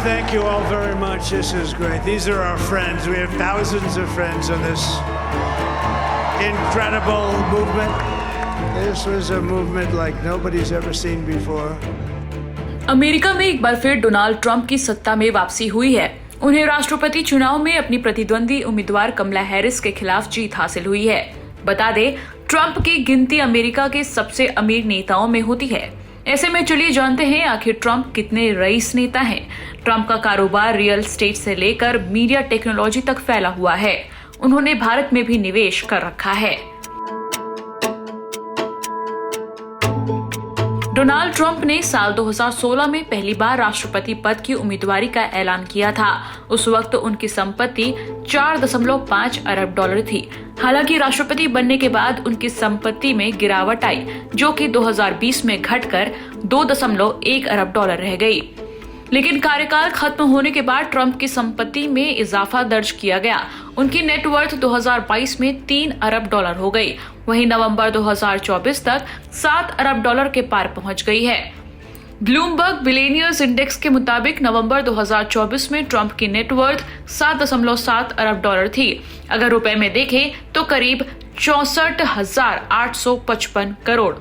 thank you all very much. This is great. These are our friends. We have thousands of friends on this incredible movement. This was a movement like nobody's ever seen before. America में एक बार फिर Donald Trump की सत्ता में वापसी हुई है। उन्हें राष्ट्रपति चुनाव में अपनी प्रतिद्वंदी उम्मीदवार कमला हैरिस के खिलाफ जीत हासिल हुई है। बता दें, ट्रंप की गिनती अमेरिका के सबसे अमीर नेताओं में होती है। ऐसे में चलिए जानते हैं आखिर ट्रंप कितने रईस नेता हैं। ट्रंप का कारोबार रियल एस्टेट से लेकर मीडिया टेक्नोलॉजी तक फैला हुआ है। उन्होंने भारत में भी निवेश कर रखा है। डोनाल्ड ट्रंप ने साल 2016 में पहली बार राष्ट्रपति पद की उम्मीदवारी का ऐलान किया था। उस वक्त उनकी संपत्ति 4.5 अरब डॉलर थी। हालांकि राष्ट्रपति बनने के बाद उनकी संपत्ति में गिरावट आई, जो कि 2020 में घटकर 2.1 अरब डॉलर रह गई। लेकिन कार्यकाल खत्म होने के बाद ट्रंप की संपत्ति में इजाफा दर्ज किया गया। उनकी नेटवर्थ 2022 में 3 अरब डॉलर हो गई। वहीं नवंबर 2024 तक 7 अरब डॉलर के पार पहुंच गई है। ब्लूमबर्ग बिलियनियर्स इंडेक्स के मुताबिक नवंबर 2024 में ट्रंप की नेटवर्थ 7.7 अरब डॉलर थी। अगर रुपए में देखें तो करीब 64,855 करोड़।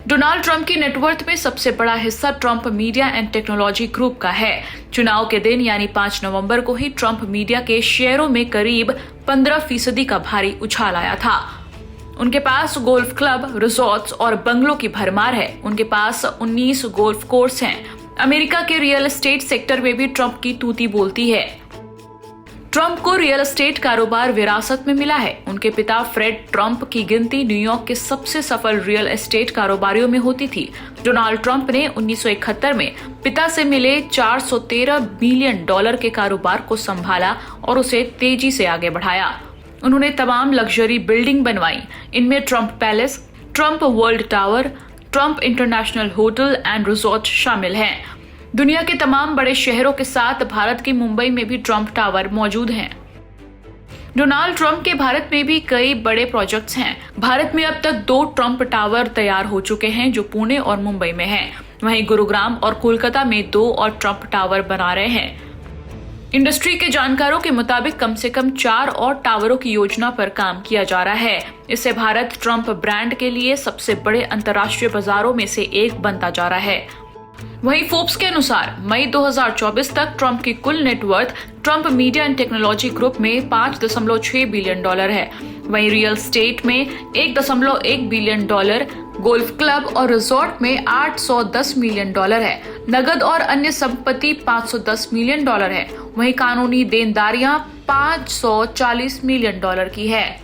डोनाल्ड ट्रंप की नेटवर्थ में सबसे बड़ा हिस्सा Trump media and technology group का है। चुनाव के दिन यानी 5 नवंबर को ही ट्रंप मीडिया के शेयरों में करीब 15% का भारी उछाल आया था। उनके पास गोल्फ क्लब, रिजॉर्ट्स और बंगलों की भरमार है। उनके पास 19 गोल्फ कोर्स हैं। अमेरिका के रियल एस्टेट सेक्टर में भी ट्रंप की तूती बोलती है। ट्रंप को रियल एस्टेट कारोबार विरासत में मिला है। उनके पिता फ्रेड ट्रंप की गिनती न्यूयॉर्क के सबसे सफल रियल एस्टेट कारोबारियों में होती थी। डोनाल्ड ट्रंप ने 1971 में पिता से मिले 413 बिलियन डॉलर के कारोबार को संभाला और उसे तेजी से आगे बढ़ाया। उन्होंने तमाम लग्जरी बिल्डिंग बनवाई। इनमें Trump palace, Trump world tower, Trump international hotel and resort शामिल हैं। दुनिया के तमाम बड़े शहरों के साथ भारत के मुंबई में भी ट्रंप टावर मौजूद हैं। डोनाल्ड ट्रंप के भारत में भी कई बड़े प्रोजेक्ट्स हैं। भारत में अब तक 2 ट्रंप टावर तैयार हो चुके हैं, जो पुणे और मुंबई में हैं। वहीं गुरुग्राम और कोलकाता में 2 और ट्रंप टावर बना रहे हैं। इंडस्ट्री के जानकारों के मुताबिक कम से कम 4 और टावरों की योजना पर काम किया जा रहा है। इससे भारत ट्रंप ब्रांड के लिए सबसे बड़े अंतर्राष्ट्रीय बाजारों में से एक बनता जा रहा है। वहीं फोर्ब्स के अनुसार मई 2024 तक ट्रंप की कुल net worth Trump media and technology group में 5.6 बिलियन डॉलर है। वहीं रियल एस्टेट में 1.1 बिलियन डॉलर, गोल्फ क्लब और रिजॉर्ट में 810 मिलियन डॉलर है। नगद और अन्य संपत्ति 510 मिलियन डॉलर है। वहीं कानूनी देनदारियां 540 मिलियन डॉलर की है।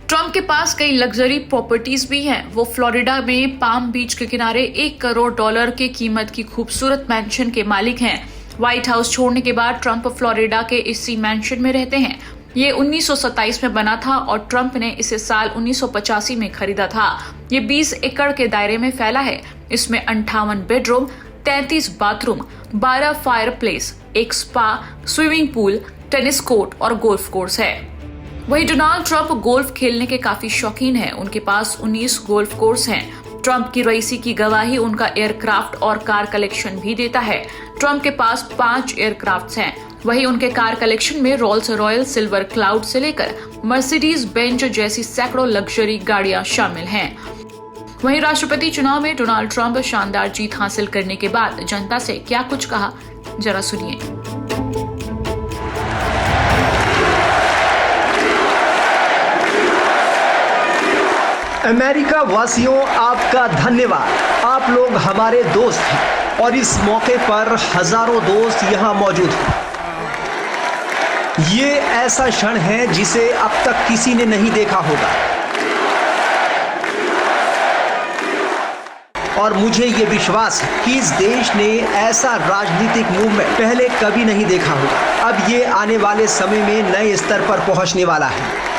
ट्रंप के पास कई लग्जरी प्रॉपर्टीज भी हैं। वो फ्लोरिडा में पाम बीच के किनारे 1 करोड़ डॉलर के कीमत की खूबसूरत मैंशन के मालिक हैं। व्हाइट हाउस छोड़ने के बाद ट्रंप फ्लोरिडा के इसी मैंशन में रहते हैं। ये 1927 में बना था और ट्रंप ने इसे साल 1985 में खरीदा था। ये 20 एकड़ के दायरे में फैला है। इसमें 58 बेडरूम, 33 बाथरूम, 12 फायर प्लेस, एक spa, swimming pool, tennis court और गोल्फ कोर्स है। वहीं डोनाल्ड ट्रंप गोल्फ खेलने के काफी शौकीन हैं। उनके पास 19 गोल्फ कोर्स हैं। ट्रंप की रईसी की गवाही उनका एयरक्राफ्ट और कार कलेक्शन भी देता है। ट्रंप के पास 5 एयरक्राफ्ट्स हैं। वहीं उनके कार कलेक्शन में रोल्स रॉयल, सिल्वर क्लाउड से लेकर मर्सिडीज बेंज जैसी सैकड़ों लग्जरी गाड़ियां शामिल हैं। वहीं राष्ट्रपति चुनाव में डोनाल्ड ट्रंप शानदार जीत हासिल करने के बाद जनता से क्या कुछ कहा, जरा सुनिए। अमेरिका वासियों, आपका धन्यवाद। आप लोग हमारे दोस्त हैं और इस मौके पर हजारों दोस्त यहाँ मौजूद हैं। ये ऐसा क्षण है जिसे अब तक किसी ने नहीं देखा होगा और मुझे ये विश्वास है कि इस देश ने ऐसा राजनीतिक मूवमेंट पहले कभी नहीं देखा होगा। अब ये आने वाले समय में नए स्तर पर पहुंचने वाला है।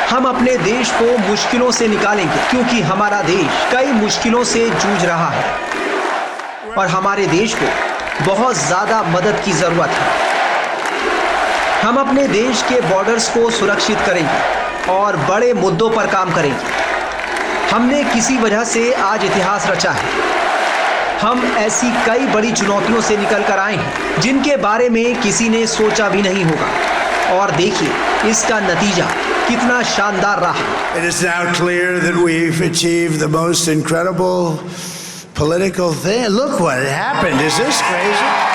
हम अपने देश को मुश्किलों से निकालेंगे, क्योंकि हमारा देश कई मुश्किलों से जूझ रहा है और हमारे देश को बहुत ज्यादा मदद की जरूरत है। हम अपने देश के बॉर्डर्स को सुरक्षित करेंगे और बड़े मुद्दों पर काम करेंगे। हमने किसी वजह से आज इतिहास रचा है हम ऐसी कई बड़ी चुनौतियों से निकल कर आए हैं जिनके बारे में किसी ने सोचा भी नहीं होगा। और देखिए इसका नतीजा कितना शानदार रहा। It is now clear that we've achieved the most incredible political thing. Look what happened. Is this crazy?